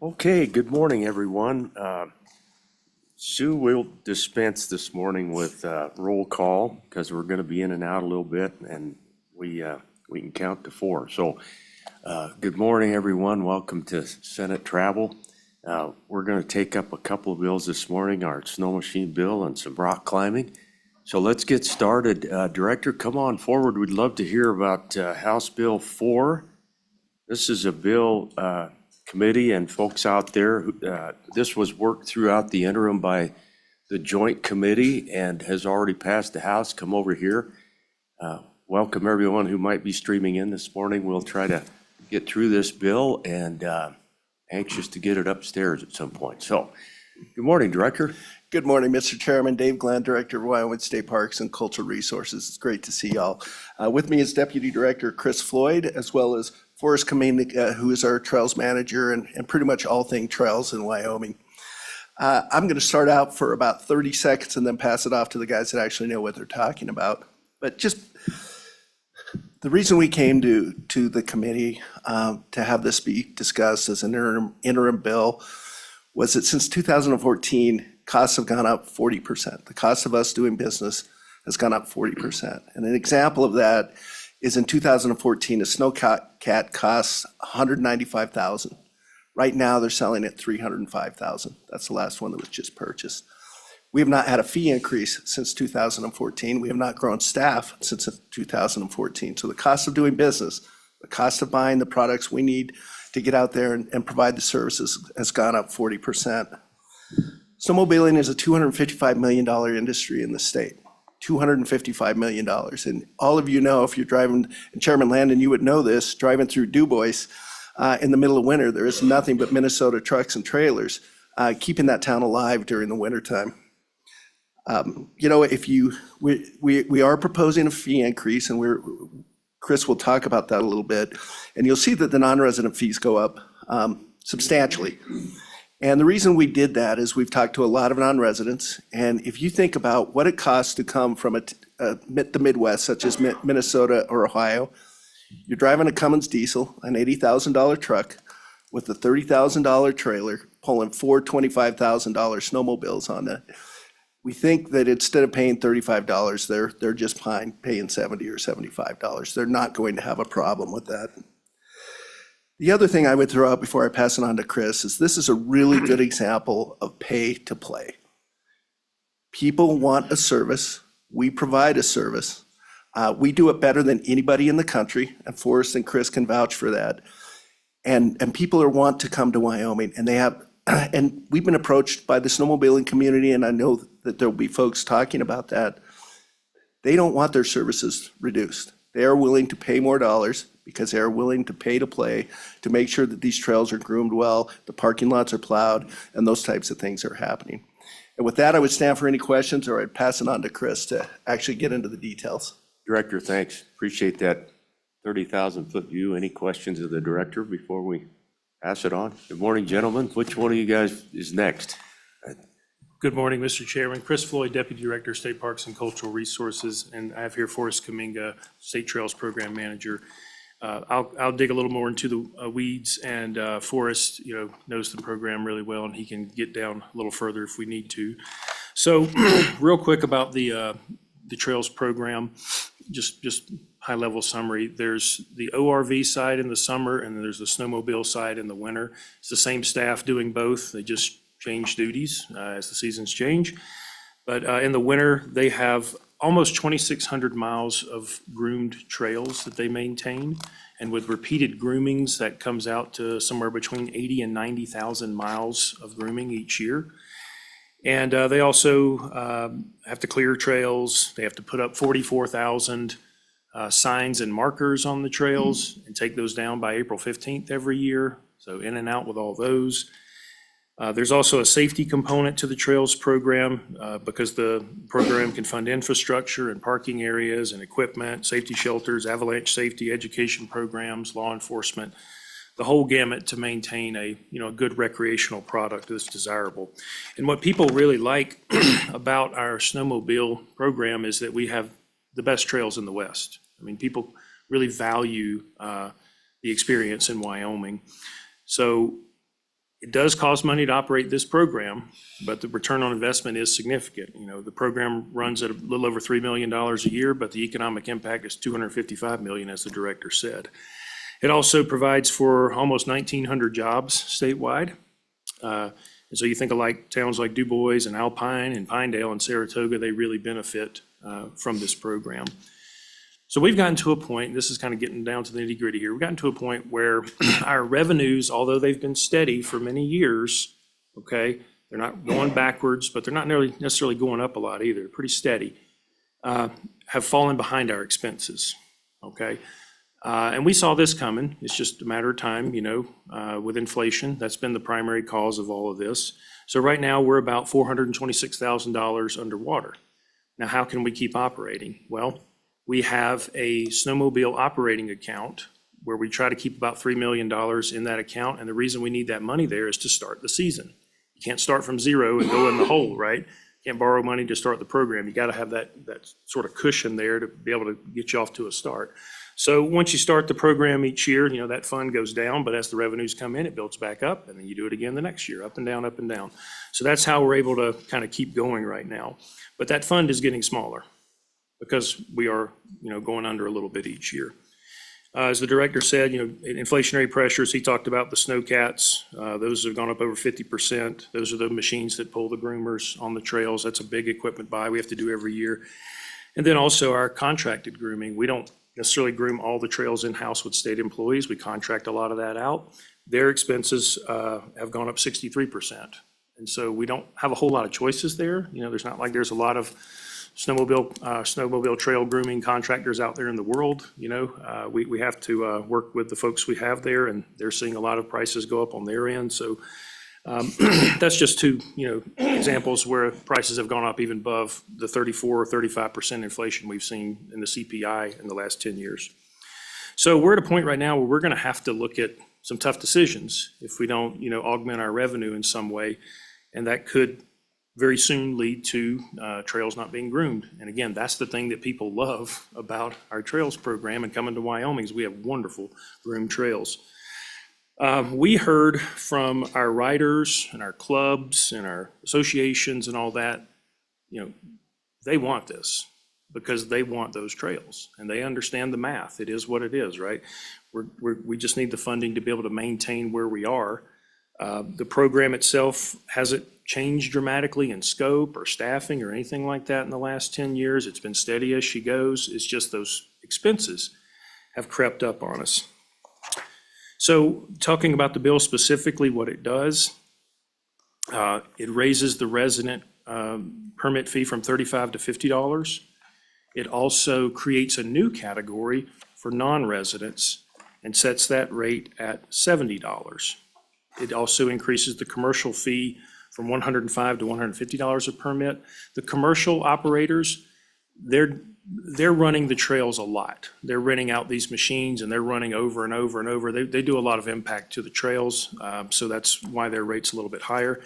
Okay, good morning, everyone. Sue will dispense this morning with roll call because we're going to be in and out a little bit, and we can count to four. So, good morning, everyone. Welcome to Senate Travel. We're going to take up a couple of bills this morning, our snow machine bill and some rock climbing. So let's get started. Director, come on forward. We'd love to hear about House Bill 4. This is a bill, committee and folks out there, this was worked throughout the interim by the joint committee and has already passed the House. Come over here. Welcome everyone who might be streaming in this morning. We'll try to get through this bill and anxious to get it upstairs at some point. So, good morning, Director. Good morning, Mr. Chairman. Dave Glenn, Director of Wyoming State Parks and Cultural Resources. It's great to see y'all. With me is Deputy Director Chris Floyd, as well as Forrest Kaminga, who is our trails manager and pretty much all things trails in Wyoming. I'm going to start out for about 30 seconds and then pass it off to the guys that actually know what they're talking about. But just the reason we came to the committee to have this be discussed as an interim bill was that since 2014, costs have gone up 40%. The cost of us doing business has gone up 40%. And an example of that is in 2014, a snowcat costs $195,000. Right now, they're selling at $305,000. That's the last one that was just purchased. We have not had a fee increase since 2014. We have not grown staff since 2014. So the cost of doing business, the cost of buying the products we need to get out there and provide the services has gone up 40%. Snowmobiling is a $255 million industry in the state. $255 million. And all of you know, if you're driving, and Chairman Landon, you would know this, driving through Dubois in the middle of winter, there is nothing but Minnesota trucks and trailers keeping that town alive during the wintertime. We are proposing a fee increase, and Chris will talk about that a little bit, and you'll see that the non-resident fees go up substantially. And the reason we did that is we've talked to a lot of non-residents, and if you think about what it costs to come from the Midwest, such as Minnesota or Ohio, you're driving a Cummins diesel, an $80,000 truck with a $30,000 trailer, pulling four $25,000 snowmobiles on that. We think that instead of paying $35, they're just fine paying $70 or $75. They're not going to have a problem with that. The other thing I would throw out before I pass it on to Chris is this is a really good example of pay to play. People want a service. We provide a service. We do it better than anybody in the country, and Forrest and Chris can vouch for that. And people want to come to Wyoming, and and we've been approached by the snowmobiling community, and I know that there'll be folks talking about that. They don't want their services reduced. They are willing to pay more dollars because they are willing to pay to play to make sure that these trails are groomed well, the parking lots are plowed, and those types of things are happening. And with that, I would stand for any questions, or I'd pass it on to Chris to actually get into the details. Director, thanks. Appreciate that 30,000-foot view. Any questions of the director before we pass it on? Good morning, gentlemen. Which one of you guys is next? Good morning, Mr. Chairman. Chris Floyd, Deputy Director, State Parks and Cultural Resources, and I have here Forrest Kaminga, State Trails Program Manager. I'll dig a little more into the weeds, and Forrest, knows the program really well, and he can get down a little further if we need to. So, real quick about the Trails program, just high-level summary. There's the ORV side in the summer, and then there's the snowmobile side in the winter. It's the same staff doing both. They just change duties as the seasons change. But in the winter, they have almost 2,600 miles of groomed trails that they maintain. And with repeated groomings, that comes out to somewhere between 80 and 90,000 miles of grooming each year. And they also have to clear trails. They have to put up 44,000 signs and markers on the trails and take those down by April 15th every year. So in and out with all those. There's also a safety component to the Trails program because the program can fund infrastructure and parking areas and equipment, safety shelters, avalanche safety, education programs, law enforcement, the whole gamut to maintain a good recreational product that's desirable. And what people really like about our snowmobile program is that we have the best trails in the West. I mean, people really value the experience in Wyoming. So It does cost money to operate this program, but the return on investment is significant. You know, the program runs at a little over $3 million a year, but the economic impact is $255 million, as the director said. It also provides for almost 1,900 jobs statewide. And so you think of like towns like Du Bois and Alpine and Pinedale and Saratoga, they really benefit from this program. So we've gotten to a point, this is kind of getting down to the nitty gritty here, we've gotten to a point where our revenues, although they've been steady for many years, okay, they're not going backwards, but they're not necessarily going up a lot either, pretty steady, have fallen behind our expenses, okay? And we saw this coming. It's just a matter of time, you know, with inflation. That's been the primary cause of all of this. So right now, we're about $426,000 underwater. Now, how can we keep operating? Well, we have a snowmobile operating account where we try to keep about $3 million in that account. And the reason we need that money there is to start the season. You can't start from zero and go in the hole, right? You can't borrow money to start the program. You got to have that sort of cushion there to be able to get you off to a start. So once you start the program each year, you know, that fund goes down, but as the revenues come in, it builds back up, and then you do it again the next year, up and down, up and down. So that's how we're able to kind of keep going right now. But that fund is getting smaller because we are, you know, going under a little bit each year. As the director said, you know, inflationary pressures, he talked about the snowcats. Those have gone up over 50%. Those are the machines that pull the groomers on the trails. That's a big equipment buy we have to do every year. And then also our contracted grooming. We don't necessarily groom all the trails in-house with state employees. We contract a lot of that out. Their expenses have gone up 63%. And so we don't have a whole lot of choices there. You know, there's not like there's a lot of snowmobile trail grooming contractors out there in the world. You know, we have to work with the folks we have there, and they're seeing a lot of prices go up on their end. So that's just two, you know, examples where prices have gone up even above the 34 or 35% inflation we've seen in the CPI in the last 10 years. So we're at a point right now where we're going to have to look at some tough decisions if we don't, you know, augment our revenue in some way. And that could very soon lead to trails not being groomed. And again, that's the thing that people love about our trails program and coming to Wyoming is we have wonderful groomed trails. We heard from our riders and our clubs and our associations and all that, you know, they want this because they want those trails and they understand the math. It is what it is, right? We just need the funding to be able to maintain where we are. The program itself hasn't changed dramatically in scope or staffing or anything like that in the last 10 years. It's been steady as she goes. It's just those expenses have crept up on us. So talking about the bill specifically, what it does, it raises the resident permit fee from $35 to $50. It also creates a new category for non-residents and sets that rate at $70. It also increases the commercial fee from $105 to $150 a permit. The commercial operators, they're running the trails a lot. They're renting out these machines and they're running over and over and over. They do a lot of impact to the trails, so that's why their rate's a little bit higher.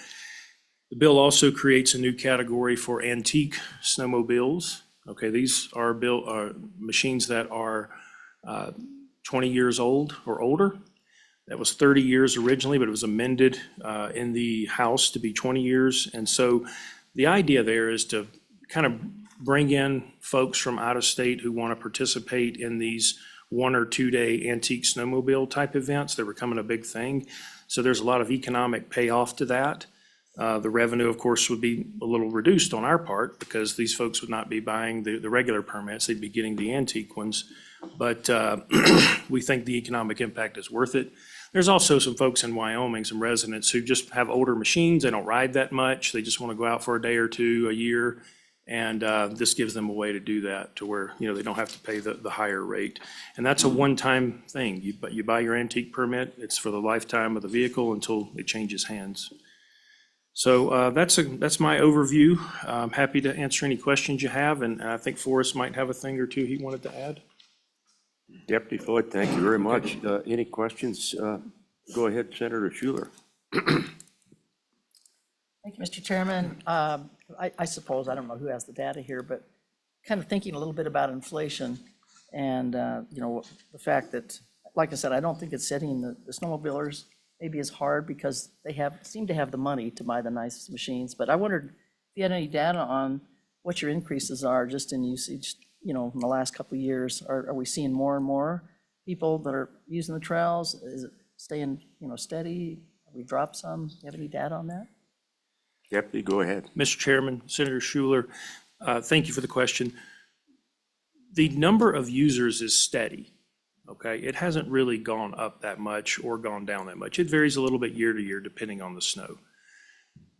The bill also creates a new category for antique snowmobiles. Okay, these are machines that are 20 years old or older. That was 30 years originally, but it was amended in the House to be 20 years. And so the idea there is to kind of bring in folks from out of state who want to participate in these 1 or 2 day antique snowmobile type events. They're becoming a big thing. So there's a lot of economic payoff to that. The revenue, of course, would be a little reduced on our part because these folks would not be buying the regular permits. They'd be getting the antique ones. But we think the economic impact is worth it. There's also some folks in Wyoming, some residents who just have older machines. They don't ride that much. They just want to go out for a day or two a year. And this gives them a way to do that to where, you know, they don't have to pay the higher rate. And that's a one-time thing. You buy your antique permit. It's for the lifetime of the vehicle until it changes hands. So that's my overview. I'm happy to answer any questions you have. And I think Forrest might have a thing or two he wanted to add. Deputy Floyd, thank you very much. Any questions? Go ahead, Senator Schuler. Thank you, Mr. Chairman. I suppose, I don't know who has the data here, but kind of thinking a little bit about inflation and, you know, the fact that, like I said, I don't think it's setting the snowmobilers maybe is hard because they seem to have the money to buy the nice machines. But I wondered if you had any data on what your increases are just in usage, in the last couple of years. Are we seeing more and more people that are using the trails? Is it staying, steady? Have we dropped some? Do you have any data on that? Deputy, go ahead. Mr. Chairman, Senator Schuler, thank you for the question. The number of users is steady, okay? It hasn't really gone up that much or gone down that much. It varies a little bit year to year depending on the snow.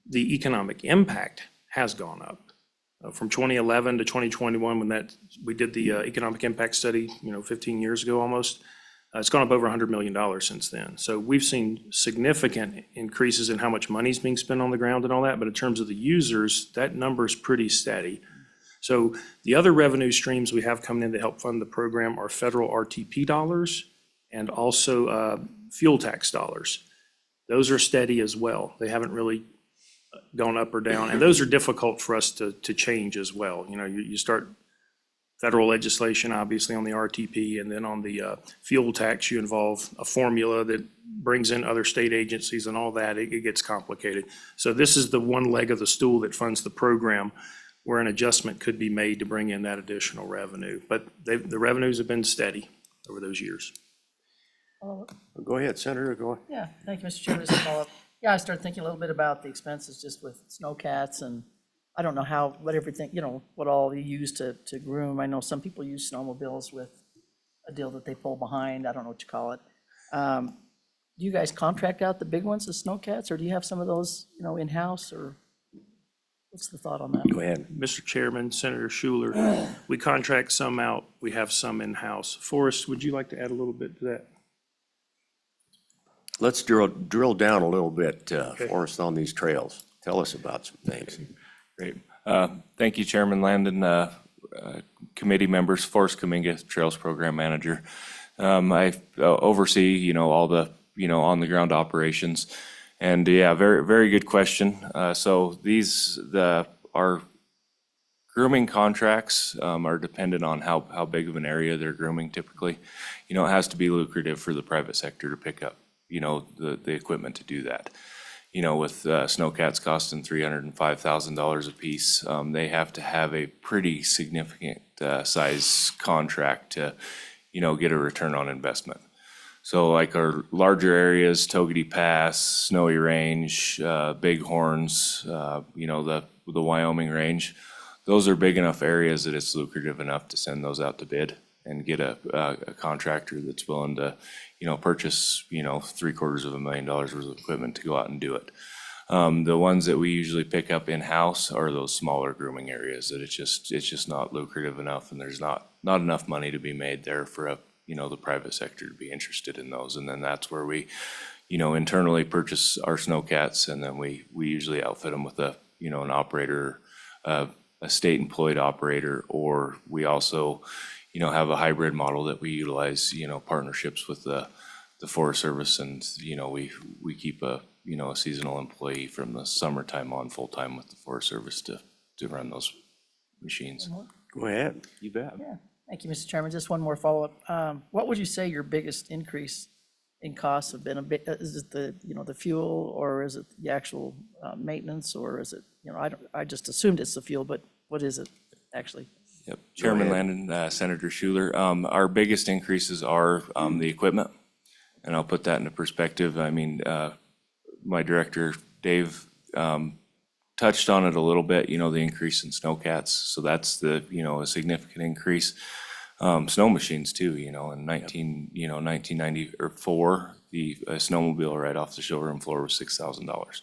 The economic impact has gone up. From 2011 to 2021, when we did the economic impact study, 15 years ago almost, it's gone up over $100 million since then. So we've seen significant increases in how much money's being spent on the ground and all that, but in terms of the users, that number is pretty steady. So the other revenue streams we have coming in to help fund the program are federal RTP dollars and also fuel tax dollars. Those are steady as well. They haven't really gone up or down, and those are difficult for us to change as well. You start federal legislation, obviously, on the RTP, and then on the fuel tax, you involve a formula that brings in other state agencies and all that. It gets complicated. So this is the one leg of the stool that funds the program where an adjustment could be made to bring in that additional revenue. But the revenues have been steady over those years. Go ahead, Senator, go ahead. Yeah, thank you, Mr. Chairman. Just a follow-up. Yeah, I started thinking a little bit about the expenses just with snowcats, and I don't know what everything, what all you use to groom. I know some people use snowmobiles with a deal that they pull behind. I don't know what you call it. Do you guys contract out the big ones, the snowcats, or do you have some of those, in-house, or what's the thought on that? Go ahead. Mr. Chairman, Senator Schuler, we contract some out, we have some in-house. Forrest, would you like to add a little bit to that? Let's drill down a little bit, Forrest, on these trails. Tell us about some things. Great. Thank you, Chairman Landon, committee members, Forrest Kaminga, Trails Program Manager. I oversee, all the, on-the-ground operations. And yeah, very, very good question. So our grooming contracts are dependent on how big of an area they're grooming typically. It has to be lucrative for the private sector to pick up, the equipment to do that. With snowcats costing $305,000 a piece, they have to have a pretty significant size contract to, get a return on investment. So like our larger areas, Togety Pass, Snowy Range, Bighorns, the Wyoming Range, those are big enough areas that it's lucrative enough to send those out to bid and get a contractor that's willing to, purchase, $750,000 worth of equipment to go out and do it. The ones that we usually pick up in-house are those smaller grooming areas that it's just not lucrative enough, and there's not enough money to be made there for the private sector to be interested in those. And then that's where we, internally purchase our snowcats, and then we usually outfit them with an operator, a state employed operator, or we also, have a hybrid model that we utilize, partnerships with the Forest Service, and, we keep a seasonal employee from the summertime on full-time with the Forest Service to run those machines. Go ahead. You bet. Yeah, thank you, Mr. Chairman. Just one more follow-up. What would you say your biggest increase in costs have been? Is it the fuel, or is it the actual maintenance, or is it, I just assumed it's the fuel, but what is it actually? Yep. Chairman Landon, Senator Schuler, our biggest increases are the equipment, and I'll put that into perspective. I mean, my director, Dave, touched on it a little bit, the increase in snowcats. So that's a significant increase. Snow machines too, in 1994, the snowmobile right off the showroom floor was $6,000.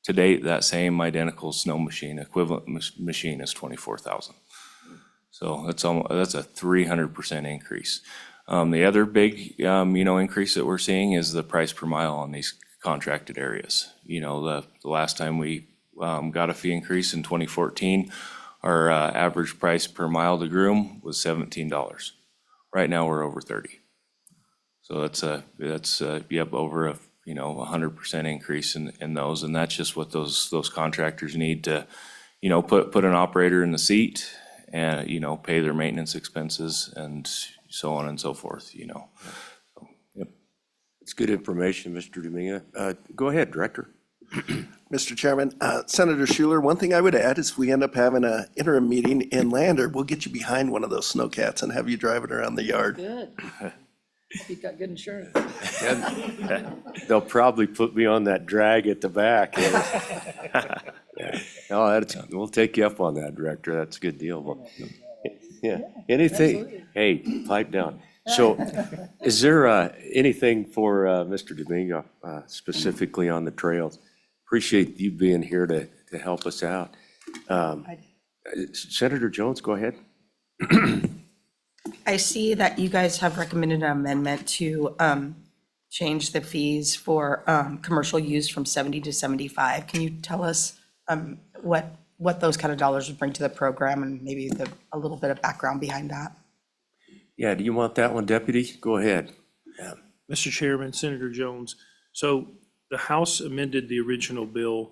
To date, that same identical snow machine, equivalent machine, is $24,000. So that's a 300% increase. The other big, increase that we're seeing is the price per mile on these contracted areas. The last time we got a fee increase in 2014, our average price per mile to groom was $17. Right now, we're over 30. So that's over a 100% increase in those, and that's just what those contractors need to, put an operator in the seat and, pay their maintenance expenses and so on and so forth. So, yep. It's good information, Mr. Dominga. Go ahead, Director. Mr. Chairman, Senator Schuler, one thing I would add is if we end up having an interim meeting in Lander, we'll get you behind one of those snowcats and have you drive it around the yard. Good. You've got good insurance. They'll probably put me on that drag at the back. No, we'll take you up on that, Director. That's a good deal. Well, yeah, anything, hey, pipe down. So is there anything for Mr. Domingo specifically on the trails? Appreciate you being here to help us out. Senator Jones, go ahead. I see that you guys have recommended an amendment to change the fees for commercial use from 70 to 75. Can you tell us what those kind of dollars would bring to the program and maybe a little bit of background behind that? Yeah, do you want that one, Deputy? Go ahead. Mr. Chairman, Senator Jones, so the House amended the original bill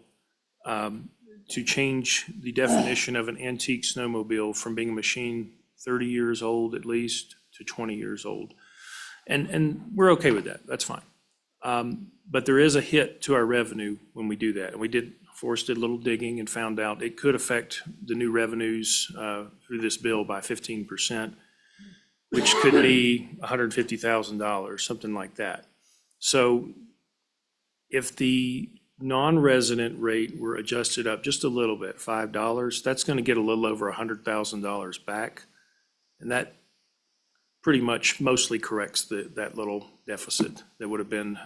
to change the definition of an antique snowmobile from being a machine 30 years old at least to 20 years old. And we're okay with that, that's fine. But there is a hit to our revenue when we do that. And Forrest did a little digging and found out it could affect the new revenues through this bill by 15%, which could be $150,000, something like that. So if the non-resident rate were adjusted up just a little bit, $5, that's going to get a little over $100,000 back. And that pretty much mostly corrects that little deficit that would have been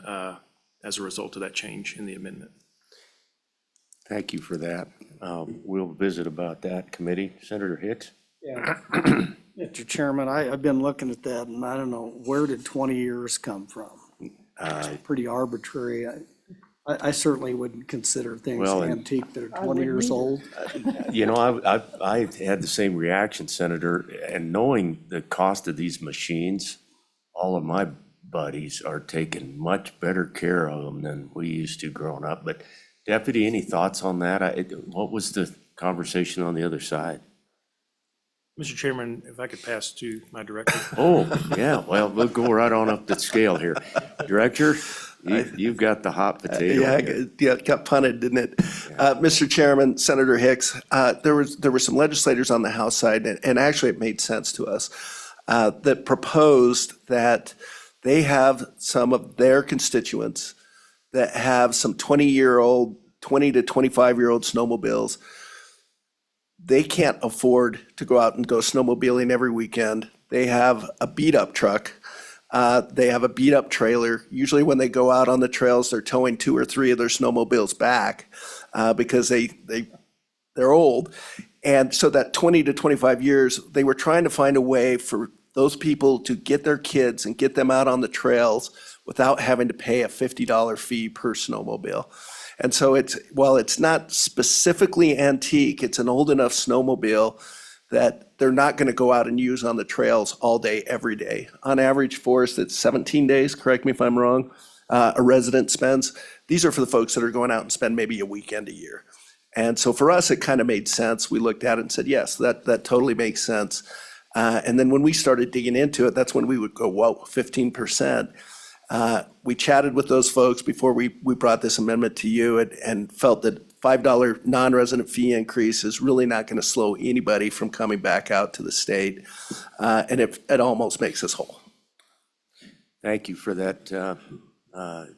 as a result of that change in the amendment. Thank you for that. We'll visit about that committee. Senator Hicks? Yeah. Mr. Chairman, I've been looking at that and I don't know, where did 20 years come from? It's pretty arbitrary. I certainly wouldn't consider things Well, and- antique that are 20 years old. You know, I had the same reaction, Senator, and knowing the cost of these machines, all of my buddies are taking much better care of them than we used to growing up. But Deputy, any thoughts on that? What was the conversation on the other side? Mr. Chairman, if I could pass to my director. Oh, yeah, well, we'll go right on up the scale here. Director, you've got the hot potato here. Yeah, it got punted, didn't it? Mr. Chairman, Senator Hicks, there were some legislators on the House side, and actually it made sense to us, that proposed that they have some of their constituents that have some 20 to 25-year-old snowmobiles. They can't afford to go out and go snowmobiling every weekend. They have a beat-up truck. They have a beat-up trailer. Usually when they go out on the trails, they're towing 2 or 3 of their snowmobiles back because they're old. And so that 20 to 25 years, they were trying to find a way for those people to get their kids and get them out on the trails without having to pay a $50 fee per snowmobile. And so while it's not specifically antique, it's an old enough snowmobile that they're not going to go out and use on the trails all day, every day. On average, Forrest, it's 17 days, correct me if I'm wrong, a resident spends. These are for the folks that are going out and spend maybe a weekend a year. And so for us, it kind of made sense. We looked at it and said, yes, that totally makes sense. And then when we started digging into it, that's when we would go, whoa, 15%. We chatted with those folks before we brought this amendment to you and felt that $5 non-resident fee increase is really not going to slow anybody from coming back out to the state. And it almost makes us whole. Thank you for that,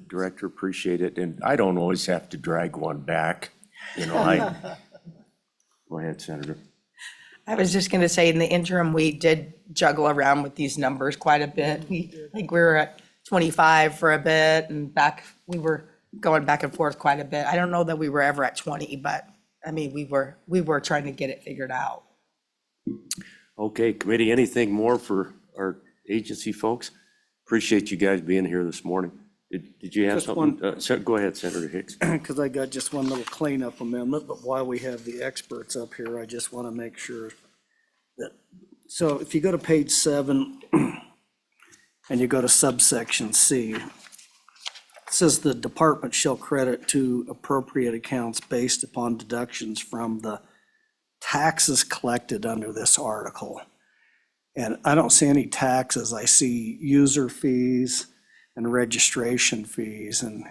Director, appreciate it. And I don't always have to drag one back, you know, Go ahead, Senator. I was just going to say, in the interim, we did juggle around with these numbers quite a bit. We were at 25 for a bit and we were going back and forth quite a bit. I don't know that we were ever at 20, but I mean, we were trying to get it figured out. Okay, committee, anything more for our agency folks? Appreciate you guys being here this morning. Did you have Just something? Go ahead, Senator Hicks. Because I got just one little cleanup amendment, but while we have the experts up here, I just want to make sure that, so if you go to page 7 and you go to subsection C, it says the department shall credit to appropriate accounts based upon deductions from the taxes collected under this article. And I don't see any taxes. I see user fees and registration fees, and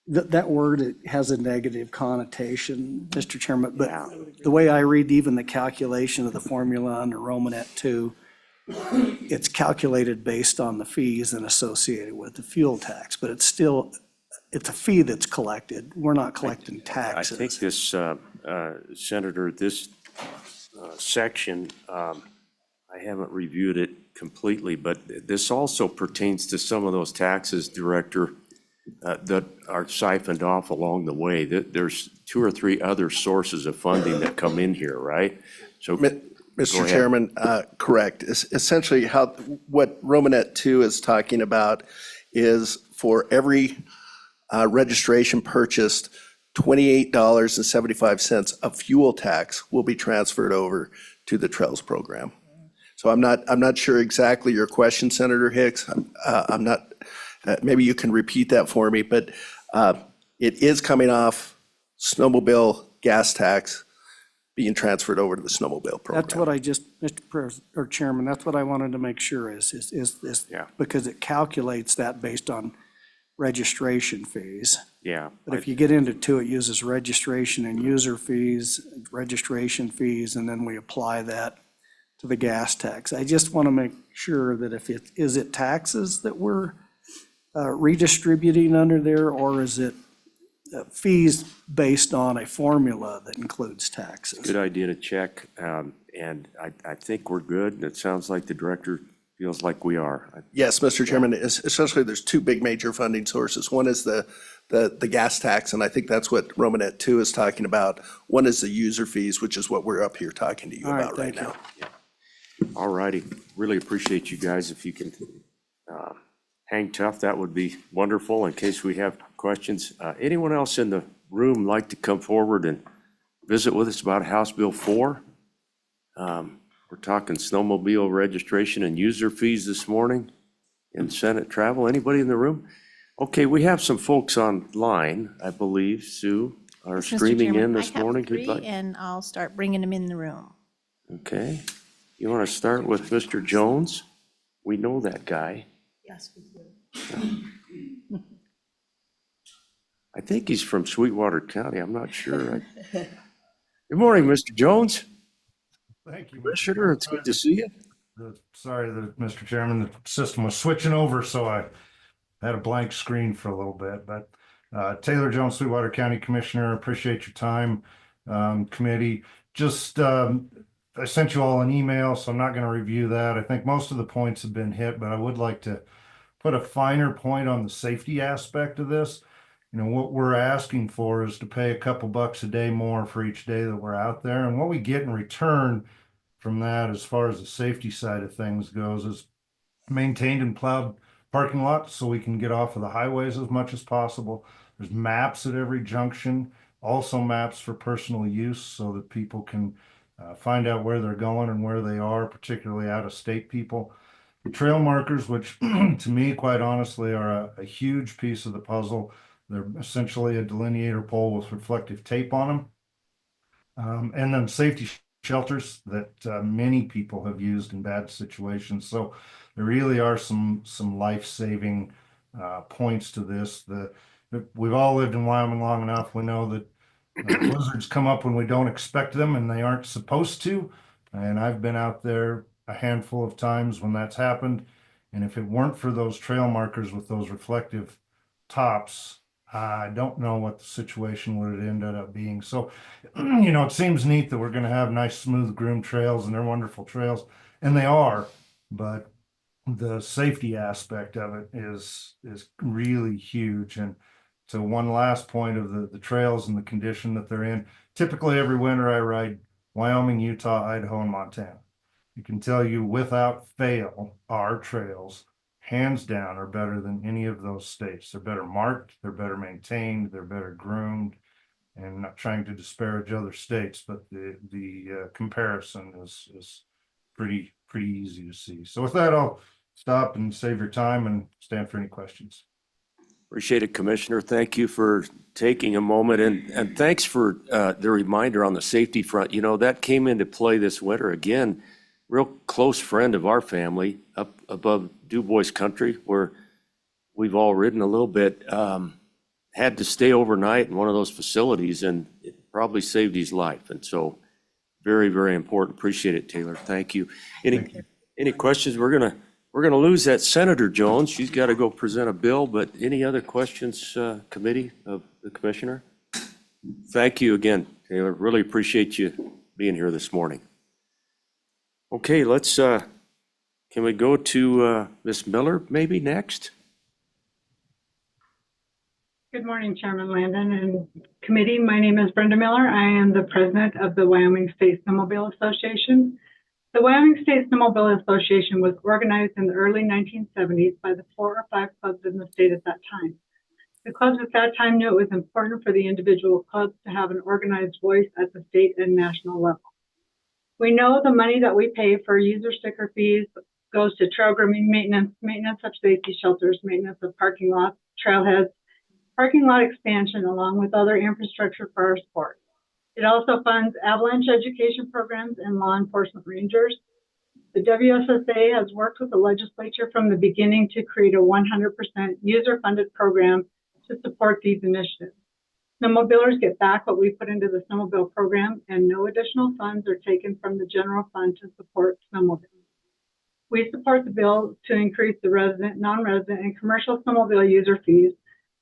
that word, it has a negative connotation, Mr. Chairman, but the way I read even the calculation of the formula under Romanet 2, it's calculated based on the fees and associated with the fuel tax, but it's still, it's a fee that's collected. We're not collecting I think taxes. this, Senator, this section, I haven't reviewed it completely, but this also pertains to some of those taxes, Director, that are siphoned off along the way. There's 2 or 3 other sources of funding that come in here, right? So, Go Mr. ahead. Chairman, correct. Essentially, what Romanet 2 is talking about is for every registration purchased, $28.75 of fuel tax will be transferred over to the Trails program. So I'm not sure exactly your question, Senator Hicks. I'm not, maybe you can repeat that for me, but it is coming off snowmobile gas tax being transferred over to the snowmobile program. That's what I just, or Chairman, that's what I wanted to make sure is Yeah. because it calculates that based on registration fees. yeah. But if you get into two, it uses registration and user fees, registration fees, and then we apply that to the gas tax. I just want to make sure that if it, is it taxes that we're redistributing under there, or is it fees based on a formula that includes taxes? Good idea to check, and I think we're good. It sounds like the director feels like we are. Yes, Mr. Chairman, essentially, there's 2 big major funding sources. One is the gas tax, and I think that's what Romanet 2 is talking about. One is the user fees, which is what we're up here talking to you All right, about right thank now. you. All righty. Really appreciate you guys. If you can hang tough, that would be wonderful in case we have questions. Anyone else in the room like to come forward and visit with us about House Bill 4? We're talking snowmobile registration and user fees this morning in Senate travel. Anybody in the room? Okay, we have some folks online, I believe. Sue, are Yes, Mr. streaming in Chairman, this morning. I Who'd have 3, like- and I'll start bringing them in the room. Okay. You want to start with Mr. Jones? We know that guy. Yes, we do. I think he's from Sweetwater County. I'm not sure. Good morning, Mr. Jones. Thank you, Mr. Commissioner, it's good to see you. Sorry, Mr. Chairman, the system was switching over, so I had a blank screen for a little bit. But Taylor Jones, Sweetwater County Commissioner, appreciate your time, committee. Just, I sent you all an email, so I'm not going to review that. I think most of the points have been hit, but I would like to put a finer point on the safety aspect of this. You know, what we're asking for is to pay a couple bucks a day more for each day that we're out there. And what we get in return from that, as far as the safety side of things goes, is maintained and plowed parking lots so we can get off of the highways as much as possible. There's maps at every junction, also maps for personal use so that people can find out where they're going and where they are, particularly out-of-state people. The trail markers, which to me, quite honestly, are a huge piece of the puzzle. They're essentially a delineator pole with reflective tape on them. And then safety shelters that many people have used in bad situations. So there really are some life-saving points to this. We've all lived in Wyoming long enough. We know that blizzards come up when we don't expect them and they aren't supposed to. And I've been out there a handful of times when that's happened. And if it weren't for those trail markers with those reflective tops, I don't know what the situation would have ended up being. So, you know, it seems neat that we're going to have nice, smooth groomed trails, and they're wonderful trails, and they are, but the safety aspect of it is really huge. And so one last point of the trails and the condition that they're in, typically every winter I ride Wyoming, Utah, Idaho, and Montana. I can tell you without fail, our trails hands down are better than any of those states. They're better marked, they're better maintained, they're better groomed. And I'm not trying to disparage other states, but the comparison is pretty easy to see. So with that, I'll stop and save your time and stand for any questions. Appreciate it, Commissioner. Thank you for taking a moment, and thanks for the reminder on the safety front. You know, that came into play this winter again. real close friend of our family up above DuBois Country, where we've all ridden a little bit, had to stay overnight in one of those facilities, and it probably saved his life. And so very, very important. Appreciate it, Taylor. Thank you. Any questions? We're gonna lose that Senator Jones. She's got to go present a bill, but any other questions, committee of the commissioner? Thank you again, Taylor. Really appreciate you being here this morning. Okay, let's, can we go to Ms. Miller maybe next? Good morning, Chairman Landon and committee. My name is Brenda Miller. I am the president of the Wyoming State Snowmobile Association. The Wyoming State Snowmobile Association was organized in the early 1970s by the 4 or 5 clubs in the state at that time. The clubs at that time knew it was important for the individual clubs to have an organized voice at the state and national level. We know the money that we pay for user sticker fees goes to trail grooming maintenance, maintenance of safety shelters, maintenance of parking lots, trailheads, parking lot expansion, along with other infrastructure for our sport. It also funds avalanche education programs and law enforcement rangers. The WSSA has worked with the legislature from the beginning to create a 100% user-funded program to support these initiatives. Snowmobilers get back what we put into the snowmobile program, and no additional funds are taken from the general fund to support snowmobiles. We support the bill to increase the resident, non-resident, and commercial snowmobile user fees.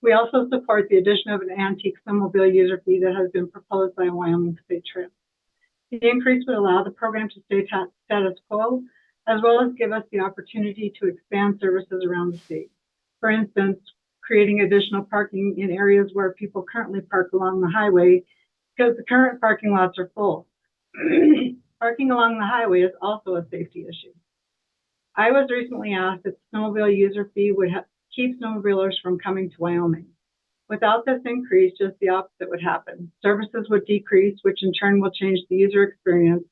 We also support the addition of an antique snowmobile user fee that has been proposed by Wyoming State Trail. The increase would allow the program to stay status quo, as well as give us the opportunity to expand services around the state. For instance, creating additional parking in areas where people currently park along the highway because the current parking lots are full. Parking along the highway is also a safety issue. I was recently asked if the snowmobile user fee would keep snowmobilers from coming to Wyoming. Without this increase, just the opposite would happen. Services would decrease, which in turn will change the user experience,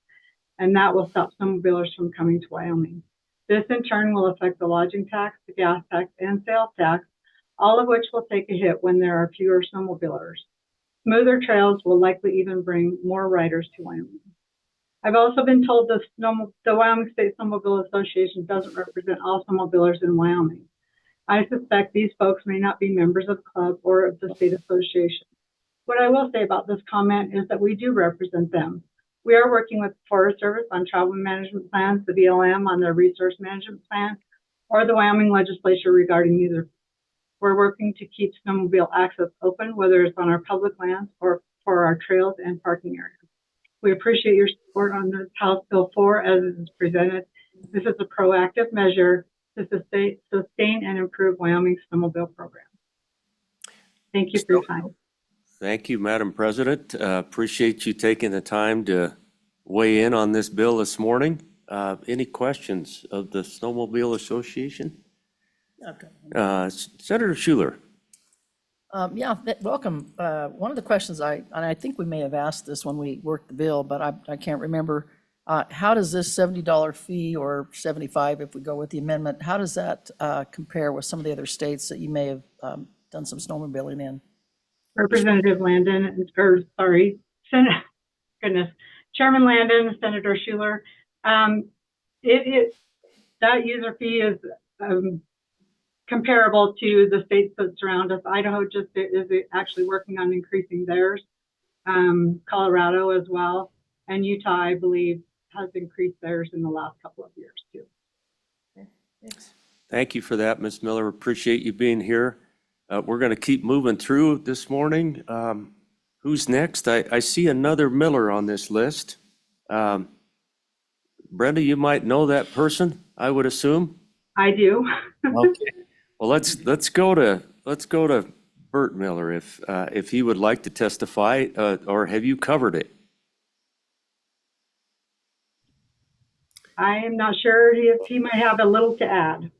and that will stop snowmobilers from coming to Wyoming. This in turn will affect the lodging tax, the gas tax, and sales tax, all of which will take a hit when there are fewer snowmobilers. Smoother trails will likely even bring more riders to Wyoming. I've also been told the Wyoming State Snowmobile Association doesn't represent all snowmobilers in Wyoming. I suspect these folks may not be members of the club or of the state association. What I will say about this comment is that we do represent them. We are working with the Forest Service on travel management plans, the BLM on their resource management plan, or the Wyoming legislature regarding user. We're working to keep snowmobile access open, whether it's on our public lands or for our trails and parking areas. We appreciate your support on the House Bill 4 as it is presented. This is a proactive measure to sustain and improve Wyoming's snowmobile program. Thank you for your time. Thank you, Madam President. Appreciate you taking the time to weigh in on this bill this morning. Any questions of the Snowmobile Association? Okay. Senator Schuler. Welcome. One of the questions and I think we may have asked this when we worked the bill, but I can't remember. How does this $70 fee, or $75 if we go with the amendment, how does that compare with some of the other states that you may have done some snowmobiling in? Representative Landon, Chairman Landon, Senator Schuler. That user fee is comparable to the states that surround us. Idaho just is actually working on increasing theirs. Colorado as well, and Utah, I believe, has increased theirs in the last couple of years too. Thanks. Thank you for that, Ms. Miller. Appreciate you being here. We're going to keep moving through this morning. Who's next? I see another Miller on this list. Brenda, you might know that person, I would assume. I do. Okay. Well, let's go to Bert Miller if he would like to testify, or have you covered it? I am not sure if he might have a little to add.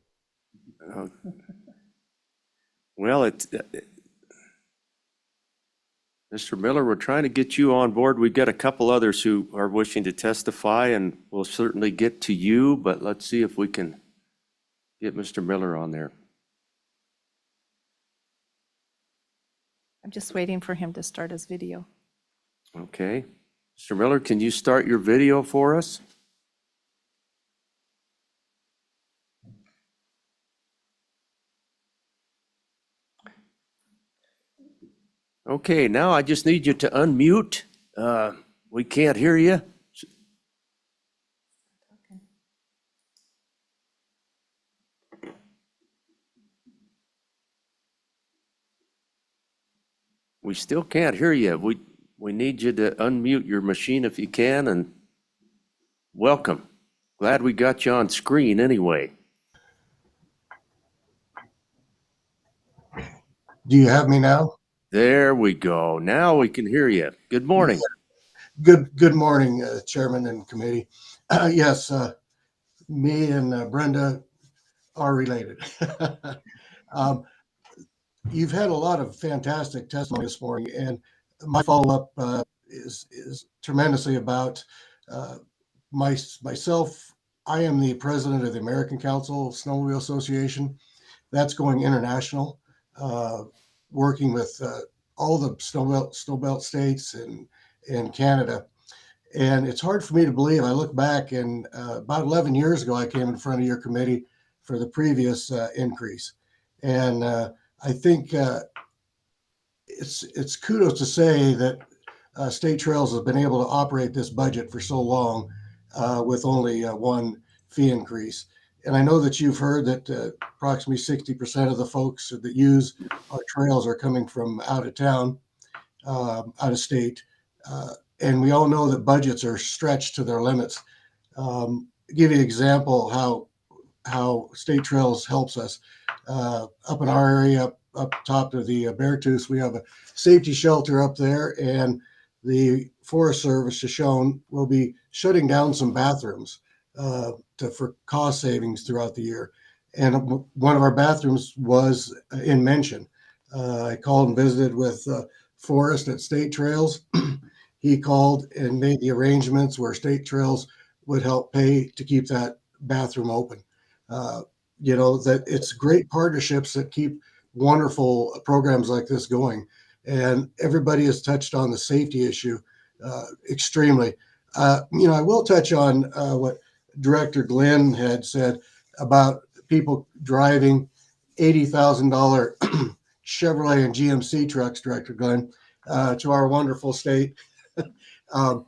Well, Mr. Miller, we're trying to get you on board. We've got a couple others who are wishing to testify, and we'll certainly get to you, but let's see if we can get Mr. Miller on there. I'm just waiting for him to start his video. Okay. Mr. Miller, can you start your video for us? Okay, now I just need you to unmute. We can't hear you. We still can't hear you. We need you to unmute your machine if you can, and welcome. Glad we got you on screen anyway. Do you have me now? There we go. Now we can hear you. Good morning. Good morning, Chairman and committee. Yes, me and Brenda are related. You've had a lot of fantastic testimony this morning, and my follow-up is tremendously about myself. I am the president of the American Council of Snowmobile Association. That's going international, working with all the snowbelt states and Canada. And it's hard for me to believe. I look back, and about 11 years ago, I came in front of your committee for the previous increase. And I think it's kudos to say that State Trails has been able to operate this budget for so long with only one fee increase. And I know that you've heard that approximately 60% of the folks that use our trails are coming from out of town, out of state. And we all know that budgets are stretched to their limits. Give you an example how State Trails helps us. Up in our area, up top of the Beartooth, we have a safety shelter up there, and the Forest Service has shown will be shutting down some bathrooms for cost savings throughout the year. And one of our bathrooms was in Mention. I called and visited with Forrest at State Trails. He called and made the arrangements where State Trails would help pay to keep that bathroom open. That it's great partnerships that keep wonderful programs like this going. And everybody has touched on the safety issue extremely. I will touch on what Director Glenn had said about people driving $80,000 Chevrolet and GMC trucks, Director Glenn, to our wonderful state. I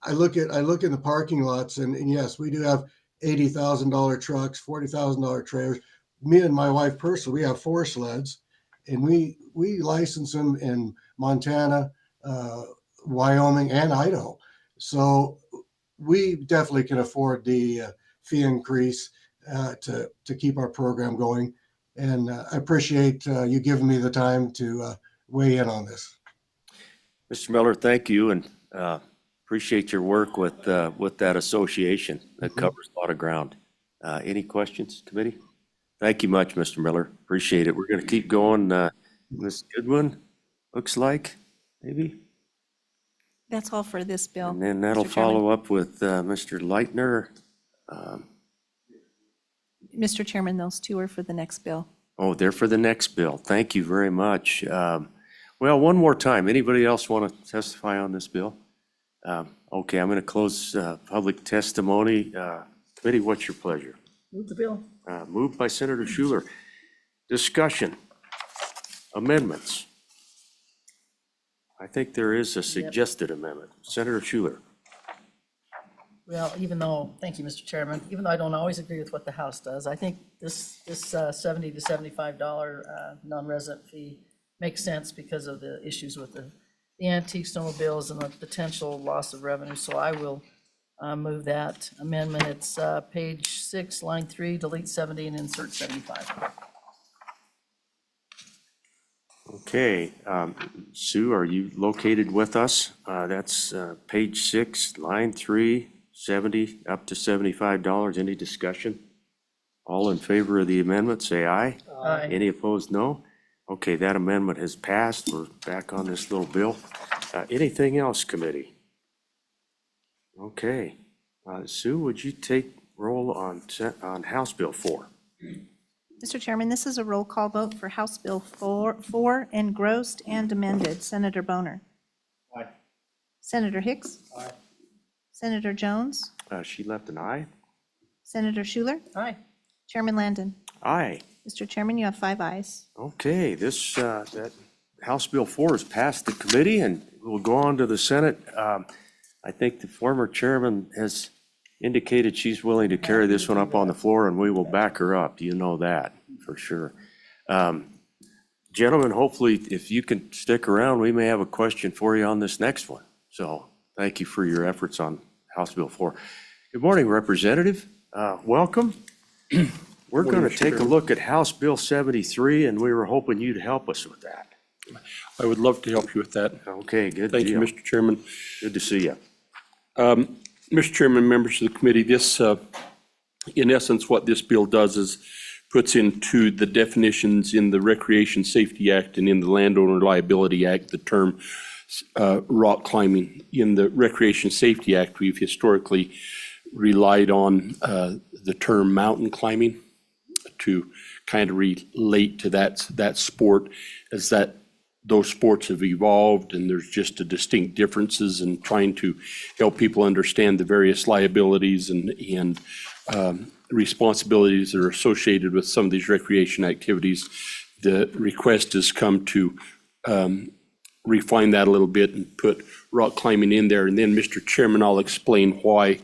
look in the parking lots, and yes, we do have $80,000 trucks, $40,000 trailers. Me and my wife personally, we have 4 sleds, and we license them in Montana, Wyoming, and Idaho. So we definitely can afford the fee increase to keep our program going. And I appreciate you giving me the time to weigh in on this. Mr. Miller, thank you, and appreciate your work with that association that covers a lot of ground. Any questions, committee? Thank you much, Mr. Miller. Appreciate it. We're going to keep going. Ms. Goodwin, looks like, maybe? That's all for this bill. And then that'll Mr. Chairman. follow up with Mr. Leitner. Mr. Chairman, those 2 are for the next bill. Oh, they're for the next bill. Thank you very much. Well, one more time, anybody else want to testify on this bill? Okay, I'm going to close public testimony. Committee, what's your pleasure? Move the bill. Moved by Senator Schuler. Discussion. Amendments. I think there is a suggested amendment. Senator Schuler. Well, thank you, Mr. Chairman, even though I don't always agree with what the House does, I think this $70 to $75 non-resident fee makes sense because of the issues with the antique snowmobiles and the potential loss of revenue. So I will move that amendment. It's page 6, line 3, delete 70 and insert 75. Okay, Sue, are you located with us? That's page 6, line 3, 70 up to $75. Any discussion? All in favor of the amendment, say aye. Aye. Any opposed, no? Okay, that amendment has passed. We're back on this little bill. Anything else, committee? Okay, Sue, would you take roll on House Bill 4? Mr. Chairman, this is a roll call vote for House Bill 4 engrossed and amended. Senator Boner. Aye. Senator Hicks. Aye. Senator Jones. She left an aye? Senator Schuler. Aye. Chairman Landon. Aye. Mr. Chairman, you have 5 ayes. Okay, that House Bill 4 has passed the committee and will go on to the Senate. I think the former chairman has indicated she's willing to carry this one up on the floor, and we will back her up. You know that for sure. Gentlemen, hopefully, if you can stick around, we may have a question for you on this next one. So thank you for your efforts on House Bill 4. Good morning, Representative. Welcome. We're going to take a look at House Bill 73, and we were hoping you'd help us with that. I would love to help you with that. Okay, good Thank you, deal. Mr. Chairman. Good to see you. Mr. Chairman, members of the committee, this, in essence, what this bill does is puts into the definitions in the Recreation Safety Act and in the Landowner Liability Act, the term rock climbing. In the Recreation Safety Act, we've historically relied on the term mountain climbing to kind of relate to that sport, as that those sports have evolved and there's just a distinct differences in trying to help people understand the various liabilities and responsibilities that are associated with some of these recreation activities. The request has come to refine that a little bit and put rock climbing in there. And then, Mr. Chairman, I'll explain why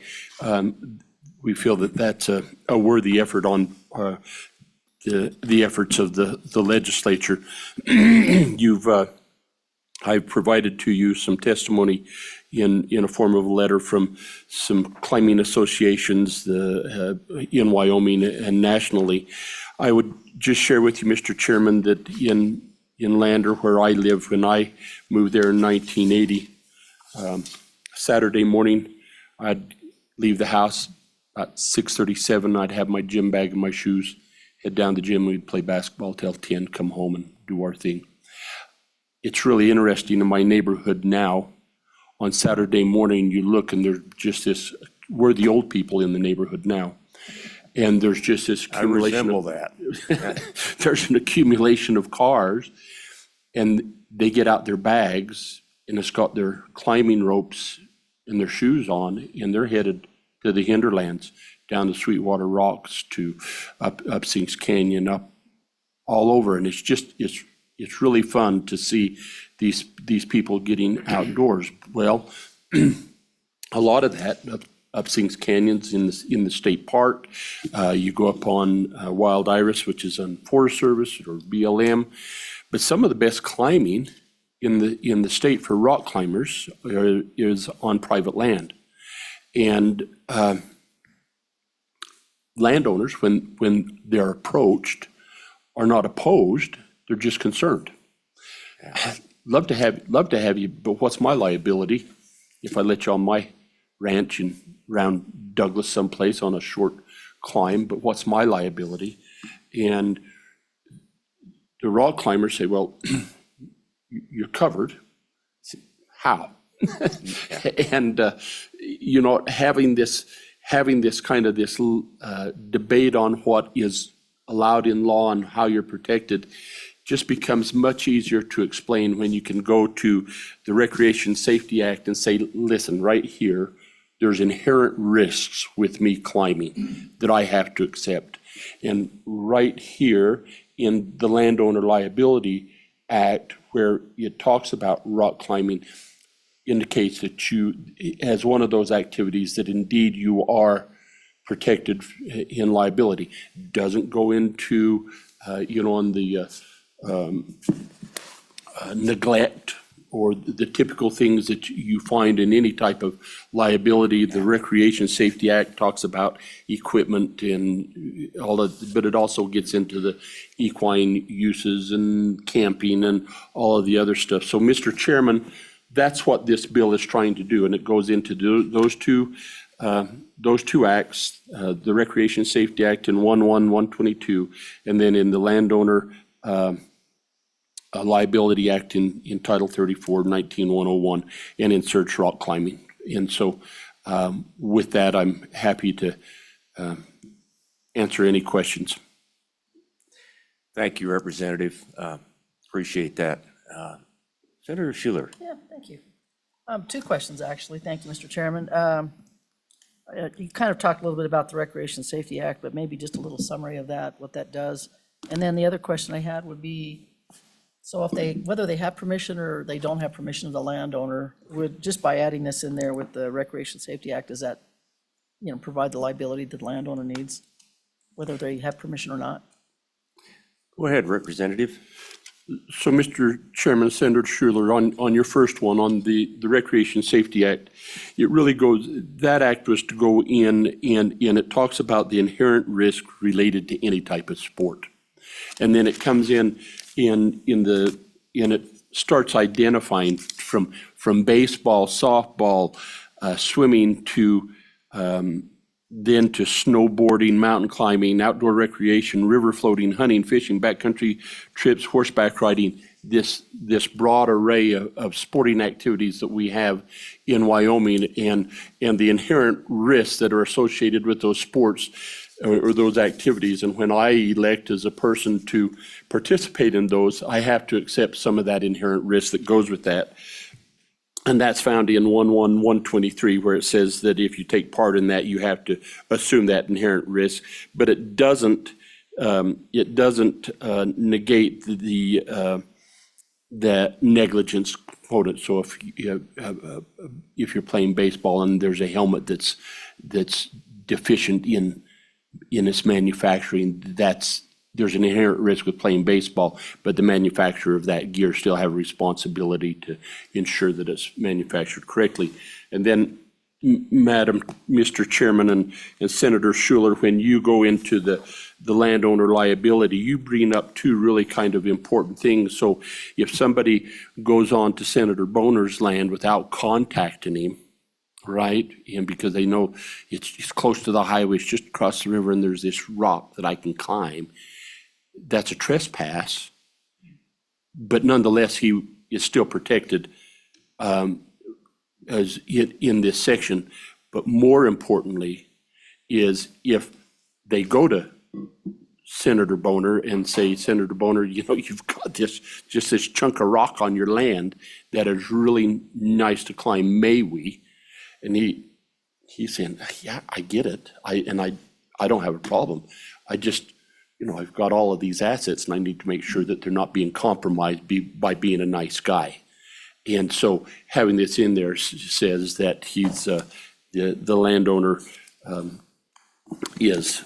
we feel that that's a worthy effort on the efforts of the legislature. I've provided to you some testimony in a form of a letter from some climbing associations in Wyoming and nationally. I would just share with you, Mr. Chairman, that in Lander, where I live, when I moved there in 1980, Saturday morning, I'd leave the house about 6:37. I'd have my gym bag and my shoes, head down to the gym, we'd play basketball till 10, come home and do our thing. It's really interesting in my neighborhood now, on Saturday morning, you look and there's just this, we're the old people in the neighborhood now. And there's just this I accumulation resemble of, that. there's an accumulation of cars, and they get out their bags and it's got their climbing ropes and their shoes on, and they're headed to the hinterlands, down the Sweetwater Rocks to up Sinks Canyon, up all over. And it's just, it's really fun to see these people getting outdoors. Well, a lot of that up Sinks Canyons in the state park. You go up on Wild Iris, which is on Forest Service or BLM. But some of the best climbing in the state for rock climbers is on private land. And landowners, when they're approached, are not opposed, they're just concerned. Love to have you, but what's my liability if I let you on my ranch and around Douglas someplace on a short climb, but what's my liability? And the rock climbers say, well, you're covered. How? And, having this kind of this debate on what is allowed in law and how you're protected just becomes much easier to explain when you can go to the Recreation Safety Act and say, listen, right here, there's inherent risks with me climbing that I have to accept. And right here in the Landowner Liability Act, where it talks about rock climbing, indicates that you, as one of those activities, that indeed you are protected in liability. Doesn't go into, on the neglect or the typical things that you find in any type of liability. The Recreation Safety Act talks about equipment and all of, but it also gets into the equine uses and camping and all of the other stuff. So, Mr. Chairman, that's what this bill is trying to do, and it goes into those two acts, the Recreation Safety Act in 122, and then in the Landowner Liability Act in Title 34, 19101, and inserts rock climbing. And so with that, I'm happy to answer any questions. Thank you, Representative. Appreciate that. Senator Schuler. Yeah, thank you. Two questions, actually. Thank you, Mr. Chairman. You kind of talked a little bit about the Recreation Safety Act, but maybe just a little summary of that, what that does. And then the other question I had would be, So if they, whether they have permission or they don't have permission of the landowner, would, just by adding this in there with the Recreation Safety Act, does that, provide the liability that the landowner needs, whether they have permission or not? Go ahead, Representative. So, Mr. Chairman, Senator Schuler, on your first one, on the Recreation Safety Act, it really goes, that act was to go in and it talks about the inherent risk related to any type of sport. And then it comes in it starts identifying from baseball, softball, swimming to, then to snowboarding, mountain climbing, outdoor recreation, river floating, hunting, fishing, backcountry trips, horseback riding, this broad array of sporting activities that we have in Wyoming and the inherent risks that are associated with those sports or those activities. And when I elect as a person to participate in those, I have to accept some of that inherent risk that goes with that. And that's found in 11123, where it says that if you take part in that, you have to assume that inherent risk. But it doesn't negate the negligence component. So if you're playing baseball and there's a helmet that's deficient in its manufacturing, there's an inherent risk with playing baseball, but the manufacturer of that gear still have a responsibility to ensure that it's manufactured correctly. And then, Mr. Chairman and Senator Schuler, when you go into the landowner liability, you bring up two really kind of important things. So if somebody goes on to Senator Boner's land without contacting him, right, and because they know it's close to the highway, it's just across the river, and there's this rock that I can climb, that's a trespass, but nonetheless, he is still protected as in this section. But more importantly is if they go to Senator Boner and say, Senator Boner, you've got this chunk of rock on your land that is really nice to climb, may we? And he's saying, yeah, I get it. I don't have a problem. I've got all of these assets and I need to make sure that they're not being compromised by being a nice guy. And so having this in there says that he's, the landowner is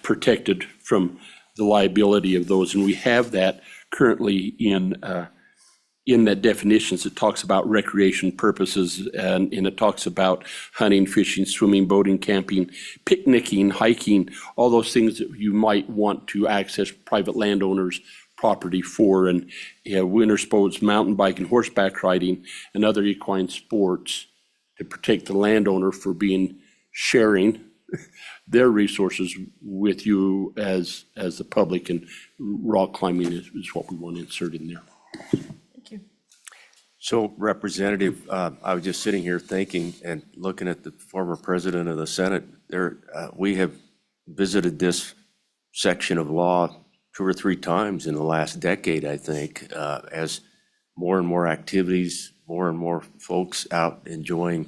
protected from the liability of those. And we have that currently in that definitions. It talks about recreation purposes and it talks about hunting, fishing, swimming, boating, camping, picnicking, hiking, all those things that you might want to access private landowners' property for, and winter sports, mountain biking, horseback riding, and other equine sports to protect the landowner for sharing their resources with you as the public, and rock climbing is what we want to insert in there. So, Representative, I was just sitting here thinking and looking at the former president of the Senate. We have visited this section of law 2 or 3 times in the last decade, I think, as more and more activities, more and more folks out enjoying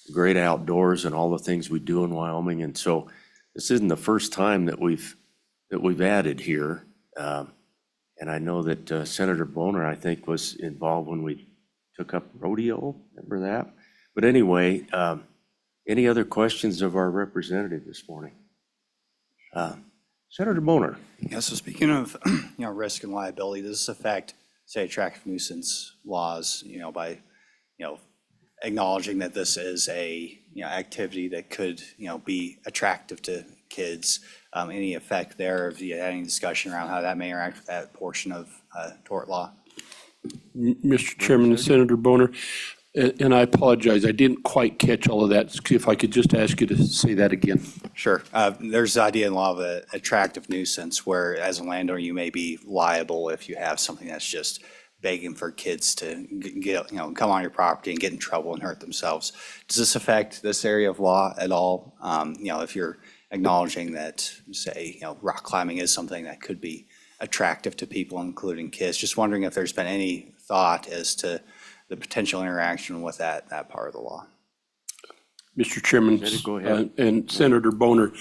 the great outdoors and all the things we do in Wyoming. And so this isn't the first time that we've added here. And I know that Senator Boner, I think, was involved when we took up rodeo, remember that? But anyway, any other questions of our representative this morning? Senator Boner. Yeah, so speaking of, risk and liability, does this affect, say, attractive nuisance laws, by, acknowledging that this is a, activity that could, be attractive to kids? Any effect there? Have you had any discussion around how that may interact with that portion of tort law? Mr. Chairman and Senator Boner, and I apologize, I didn't quite catch all of that. If I could just ask you to say that again. Sure. There's the idea in law of an attractive nuisance where, as a landowner, you may be liable if you have something that's just begging for kids to come on your property and get in trouble and hurt themselves. Does this affect this area of law at all? If you're acknowledging that, say, rock climbing is something that could be attractive to people, including kids. Just wondering if there's been any thought as to the potential interaction with that part of the law. Mr. Chairman, Go ahead. and Senator Boner,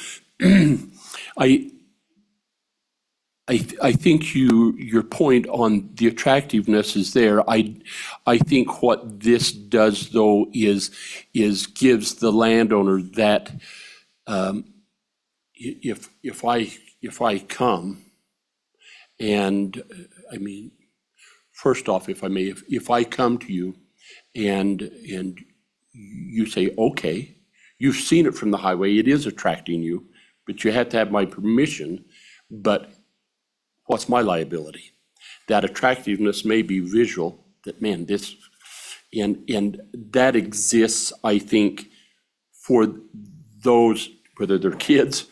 I think your point on the attractiveness is there. I think what this does though is gives the landowner that, if I come and, I mean, first off, if I may, if I come to you and you say, okay, you've seen it from the highway, it is attracting you, but you have to have my permission, but what's my liability? That attractiveness may be visual, that man, this, and that exists, I think, for those, whether they're kids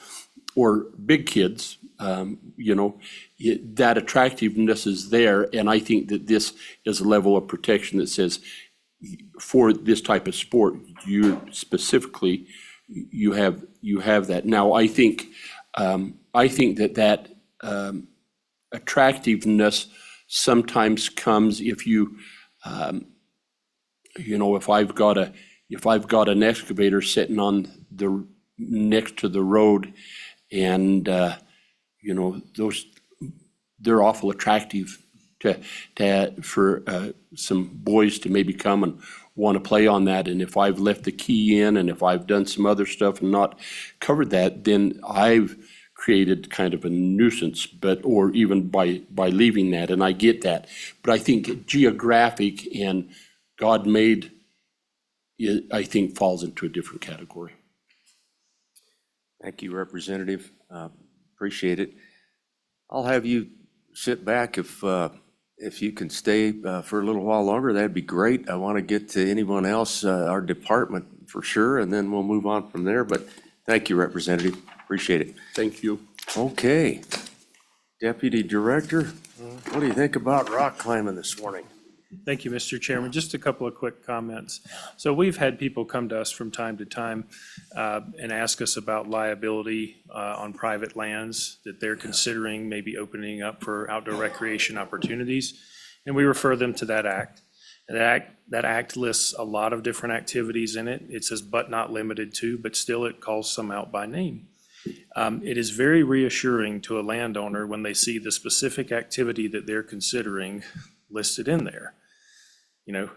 or big kids, that attractiveness is there, and I think that this is a level of protection that says, for this type of sport, you specifically, you have that. Now, I think that attractiveness sometimes comes if you, if I've got an excavator sitting on the next to the road, and those, they're awful attractive for some boys to maybe come and want to play on that. And if I've left the key in, and if I've done some other stuff and not covered that, then I've created kind of a nuisance, or even by leaving that, and I get that. But I think geographic and God-made, I think, falls into a different category. Thank you, Representative. Appreciate it. I'll have you sit back if you can stay for a little while longer, that'd be great. I want to get to anyone else, our department for sure, and then we'll move on from there. But thank you, Representative. Appreciate it. Thank you. Okay. Deputy Director, what do you think about rock climbing this morning? Thank you, Mr. Chairman. Just a couple of quick comments. So we've had people come to us from time to time and ask us about liability on private lands that they're considering maybe opening up for outdoor recreation opportunities. And we refer them to that act. And that act lists a lot of different activities in it. It says, but not limited to, but still it calls some out by name. It is very reassuring to a landowner when they see the specific activity that they're considering listed in there.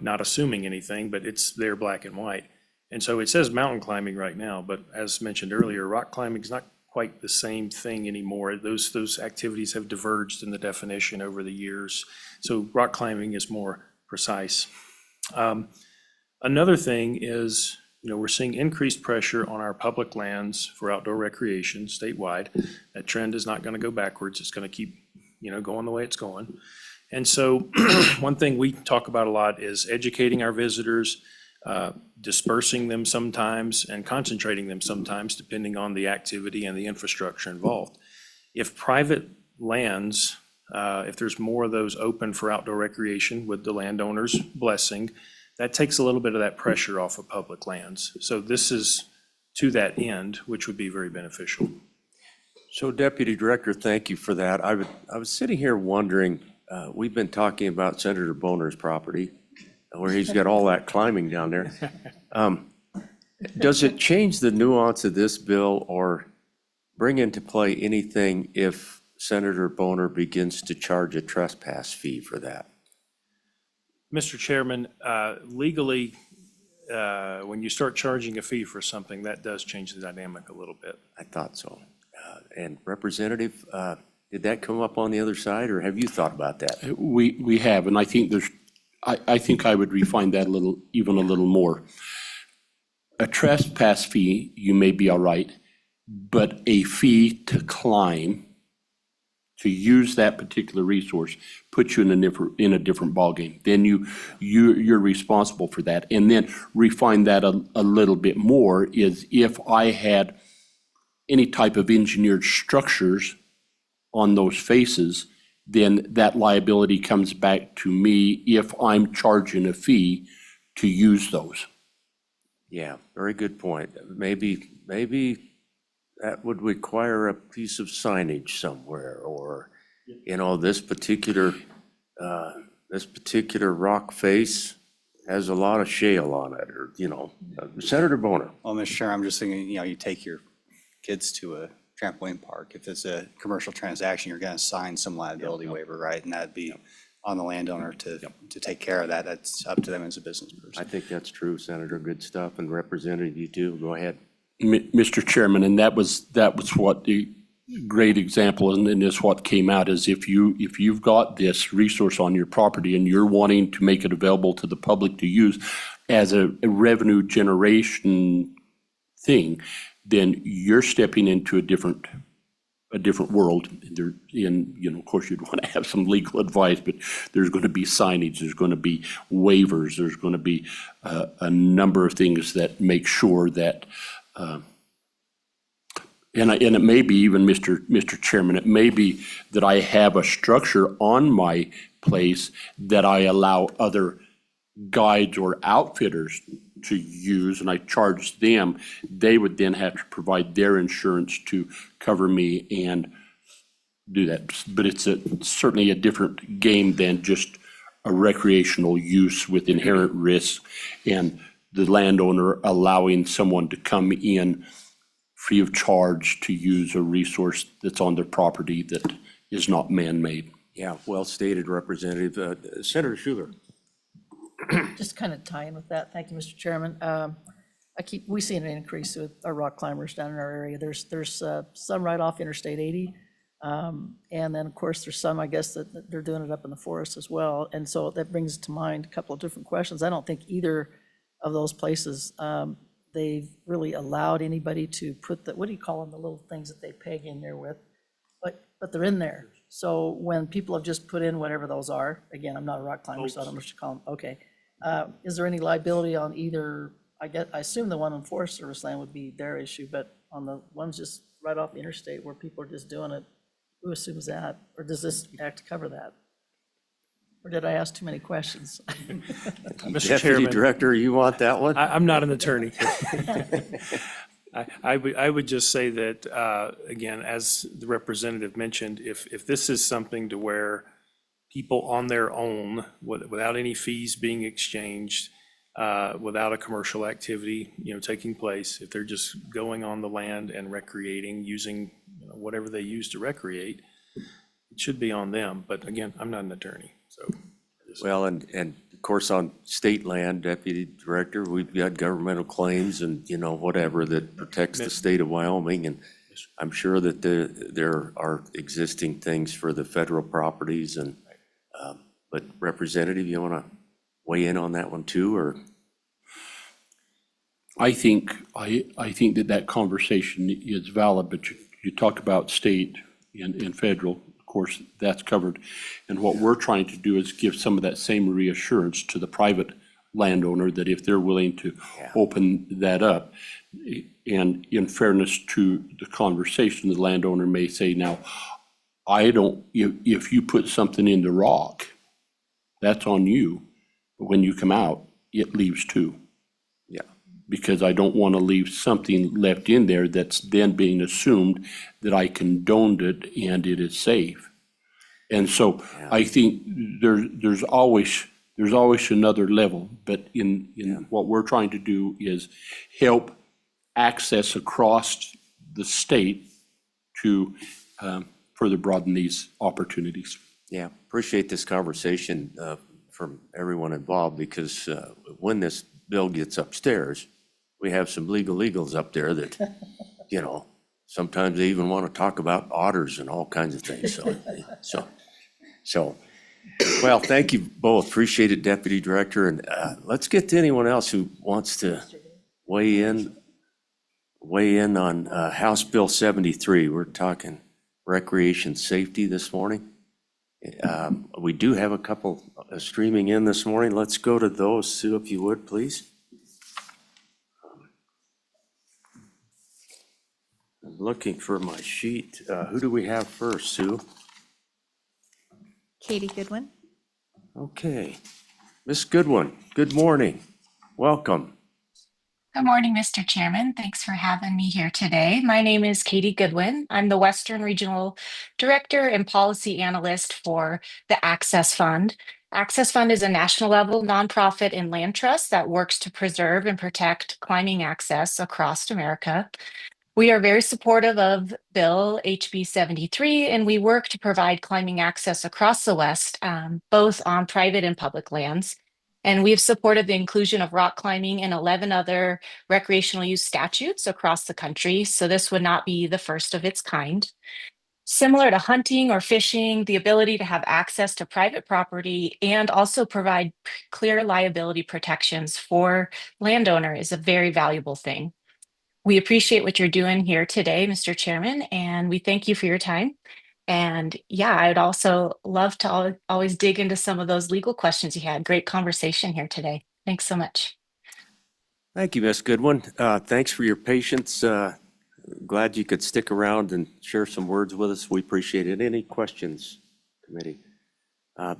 Not assuming anything, but it's there black and white. And so it says mountain climbing right now, but as mentioned earlier, rock climbing is not quite the same thing anymore. Those activities have diverged in the definition over the years. So rock climbing is more precise. Another thing is, we're seeing increased pressure on our public lands for outdoor recreation statewide. That trend is not going to go backwards. It's going to keep, going the way it's going. And so one thing we talk about a lot is educating our visitors, dispersing them sometimes, and concentrating them sometimes, depending on the activity and the infrastructure involved. If private lands, if there's more of those open for outdoor recreation with the landowner's blessing, that takes a little bit of that pressure off of public lands. So this is to that end, which would be very beneficial. So Deputy Director, thank you for that. I was sitting here wondering, we've been talking about Senator Boner's property, where he's got all that climbing down there. Does it change the nuance of this bill or bring into play anything if Senator Boner begins to charge a trespass fee for that? Mr. Chairman, legally, when you start charging a fee for something, that does change the dynamic a little bit. I thought so. And Representative, did that come up on the other side, or have you thought about that? We have, and I think I think I would refine that even a little more. A trespass fee, you may be all right, but a fee to climb, to use that particular resource, puts you in a different ballgame. Then you're responsible for that. And then refine that a little bit more is if I had any type of engineered structures on those faces, then that liability comes back to me if I'm charging a fee to use those. Yeah, very good point. Maybe that would require a piece of signage somewhere, or, this particular rock face has a lot of shale on it, or, Senator Boner. Well, Mr. Chair, I'm just thinking, you take your kids to a trampoline park. If it's a commercial transaction, you're gonna sign some liability waiver, right? And that'd be on the landowner to take care of that. That's up to them as a business I person. think that's true, Senator. Good stuff. And Representative, you too. Go ahead. Mr. Chairman, and that was what the great example, and is what came out, is if you've got this resource on your property and you're wanting to make it available to the public to use as a revenue generation thing, then you're stepping into a different world. There, of course, you'd want to have some legal advice, but there's going to be signage, there's going to be waivers, there's going to be a number of things that make sure that, and it may be even, Mr. Chairman, it may be that I have a structure on my place that I allow other guides or outfitters to use, and I charge them. They would then have to provide their insurance to cover me and do that. But it's certainly a different game than just a recreational use with inherent risks, and the landowner allowing someone to come in free of charge to use a resource that's on their property that is not man-made. Yeah, well stated, Representative. Senator Schuler. Just kind of tying with that, thank you, Mr. Chairman. We see an increase with our rock climbers down in our area. There's some right off Interstate 80. And then, of course, there's some, I guess, that they're doing it up in the forest as well. And so that brings to mind a couple of different questions. I don't think either of those places, they've really allowed anybody to put what do you call them, the little things that they peg in there with, but they're in there. So when people have just put in whatever those are, again, I'm not a rock climber, so I don't know what you call them, okay. Is there any liability on either, I assume the one on Forest Service land would be their issue, but on the ones just right off the interstate where people are just doing it, who assumes that? Or does this act cover that? Or did I ask too many questions? Mr. Deputy Chairman, Director, you want that one? I'm not an attorney. I would just say that, again, as the representative mentioned, if this is something to where people on their own, without any fees being exchanged, without a commercial activity, taking place, if they're just going on the land and recreating, using whatever they use to recreate, it should be on them. But again, I'm not an attorney, so. Well, and of course, on state land, Deputy Director, we've got governmental claims and, whatever that protects the state of Wyoming. And I'm sure that there are existing things for the federal properties and, but Representative, you want to weigh in on that one too, or? I think that conversation is valid, but you talk about state and federal, of course, that's covered. And what we're trying to do is give some of that same reassurance to the private landowner that if they're willing to open that up, and in fairness to the conversation, the landowner may say, now, if you put something in the rock, that's on you. But when you come out, it leaves too. Yeah. Because I don't want to leave something left in there that's then being assumed that I condoned it and it is safe. And so I think there's always another level, but in what we're trying to do is help access across the state to further broaden these opportunities. Yeah, appreciate this conversation from everyone involved, because when this bill gets upstairs, we have some legal eagles up there that, sometimes they even want to talk about otters and all kinds of things. So, well, thank you both. Appreciate it, Deputy Director. And let's get to anyone else who wants to weigh in on House Bill 73. We're talking recreation safety this morning. We do have a couple streaming in this morning. Let's go to those, Sue, if you would, please. I'm looking for my sheet. Who do we have first, Sue? Katie Goodwin. Okay. Ms. Goodwin, good morning. Welcome. Good morning, Mr. Chairman. Thanks for having me here today. My name is Katie Goodwin. I'm the Western Regional Director and Policy Analyst for the Access Fund. Access Fund is a national level nonprofit and land trust that works to preserve and protect climbing access across America. We are very supportive of Bill HB 73, and we work to provide climbing access across the West, both on private and public lands. And we've supported the inclusion of rock climbing in 11 other recreational use statutes across the country. So this would not be the first of its kind. Similar to hunting or fishing, the ability to have access to private property and also provide clear liability protections for landowner is a very valuable thing. We appreciate what you're doing here today, Mr. Chairman, and we thank you for your time. And yeah, I'd also love to always dig into some of those legal questions you had. Great conversation here today. Thanks so much. Thank you, Ms. Goodwin. Thanks for your patience. Glad you could stick around and share some words with us. We appreciate it. Any questions, committee?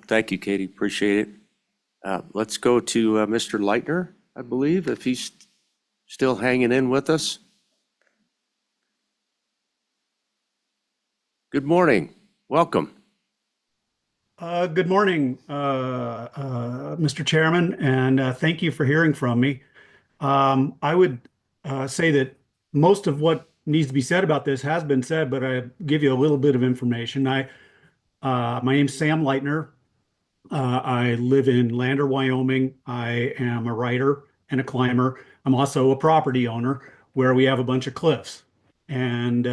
Thank you, Katie. Appreciate it. Let's go to Mr. Leitner, I believe, if he's still hanging in with us. Good morning. Welcome. Good morning, Mr. Chairman, and thank you for hearing from me. I would say that most of what needs to be said about this has been said, but I give you a little bit of information. My name's Sam Leitner. I live in Lander, Wyoming. I am a writer and a climber. I'm also a property owner where we have a bunch of cliffs. And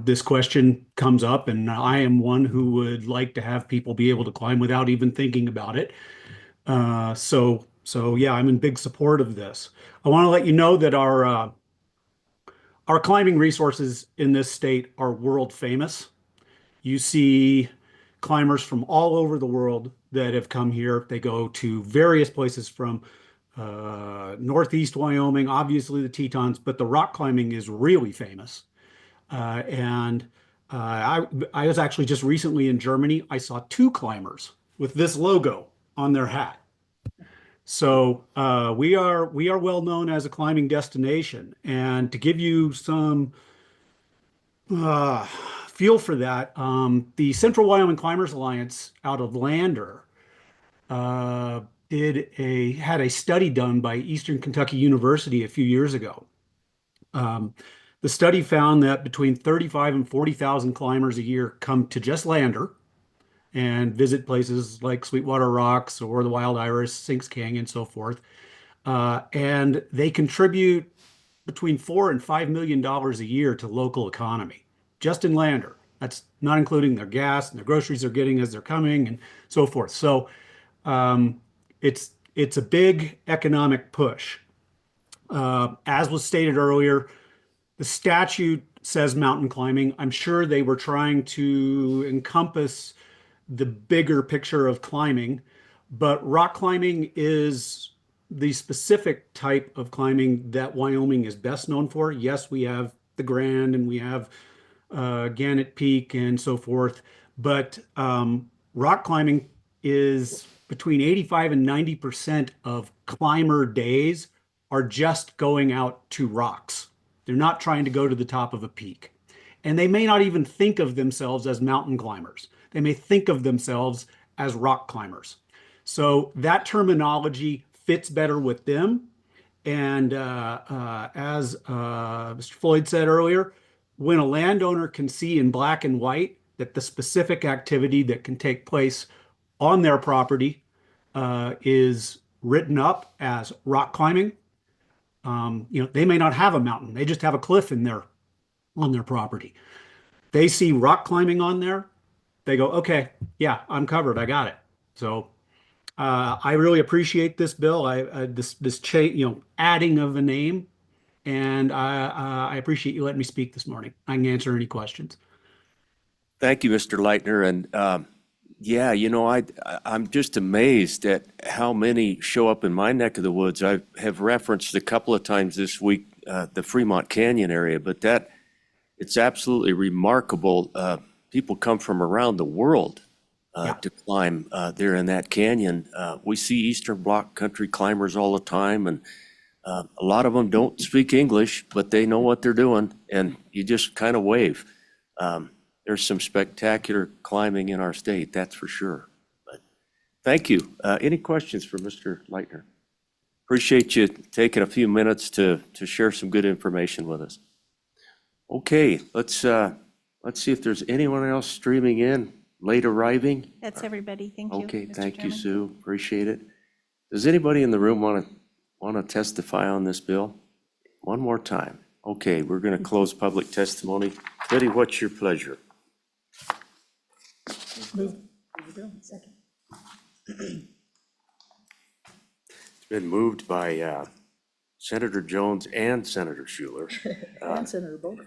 this question comes up, and I am one who would like to have people be able to climb without even thinking about it. So yeah, I'm in big support of this. I want to let you know that our climbing resources in this state are world famous. You see climbers from all over the world that have come here. They go to various places from Northeast Wyoming, obviously the Tetons, but the rock climbing is really famous. I was actually just recently in Germany. I saw 2 climbers with this logo on their hat. So we are well known as a climbing destination. And to give you some feel for that, the Central Wyoming Climbers Alliance out of Lander had a study done by Eastern Kentucky University a few years ago. The study found that between 35 and 40,000 climbers a year come to just Lander and visit places like Sweetwater Rocks or the Wild Iris, Sinks Canyon, and so forth. And they contribute between $4 and $5 million a year to local economy, just in Lander. That's not including their gas and their groceries they're getting as they're coming and so forth. So it's a big economic push. As was stated earlier, the statute says mountain climbing. I'm sure they were trying to encompass the bigger picture of climbing, but rock climbing is the specific type of climbing that Wyoming is best known for. Yes, we have the Grand and we have Gannett Peak and so forth, but rock climbing is between 85 and 90% of climber days are just going out to rocks. They're not trying to go to the top of a peak. And they may not even think of themselves as mountain climbers. They may think of themselves as rock climbers. So that terminology fits better with them. And as Mr. Floyd said earlier, when a landowner can see in black and white that the specific activity that can take place on their property is written up as rock climbing, they may not have a mountain. They just have a cliff on their property. They see rock climbing on there. They go, okay, yeah, I'm covered. I got it. So I really appreciate this bill. This adding of a name, and I appreciate you letting me speak this morning. I can answer any questions. Thank you, Mr. Leitner. And yeah, I'm just amazed at how many show up in my neck of the woods. I have referenced a couple of times this week the Fremont Canyon area, but it's absolutely remarkable. People come from around the world to climb there in that canyon. We see Eastern Bloc country climbers all the time, and a lot of them don't speak English, but they know what they're doing, and you just kind of wave. There's some spectacular climbing in our state, that's for sure. But thank you. Any questions for Mr. Leitner? Appreciate you taking a few minutes to share some good information with us. Okay, let's see if there's anyone else streaming in, late arriving. That's everybody. Thank you. Okay, Mr. thank you, Chairman. Sue. Appreciate it. Does anybody in the room want to testify on this bill? One more time. Okay, we're going to close public testimony. Betty, what's your pleasure? It's been moved by Senator Jones and Senator Schuler. And Senator Boner.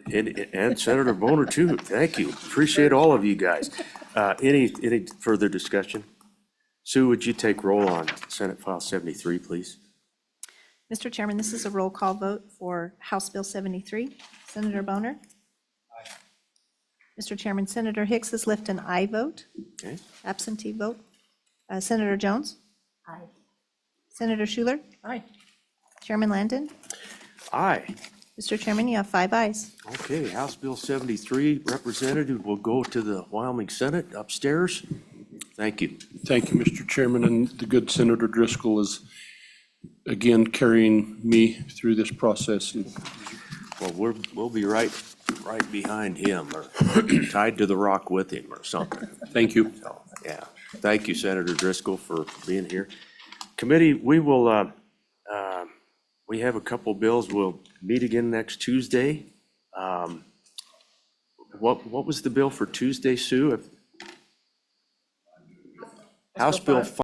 And Senator Boner too. Thank you. Appreciate all of you guys. Any further discussion? Sue, would you take roll on Senate File 73, please? Mr. Chairman, this is a roll call vote for House Bill 73. Senator Boner? Mr. Chairman, Senator Hicks has left an aye vote, Okay. absentee vote. Senator Jones? Aye. Senator Schuler? Aye. Chairman Landon? Aye. Mr. Chairman, you have 5 ayes. Okay, House Bill 73, representative will go to the Wyoming Senate upstairs. Thank you. Thank you, Mr. Chairman, and the good Senator Driscoll is again carrying me through this process. And Well, we'll be right behind him or tied to the rock with him or something. thank you. So, yeah, thank you, Senator Driscoll, for being here. Committee, we will, we have a couple bills. We'll meet again next Tuesday. What was the bill for Tuesday, Sue? House Bill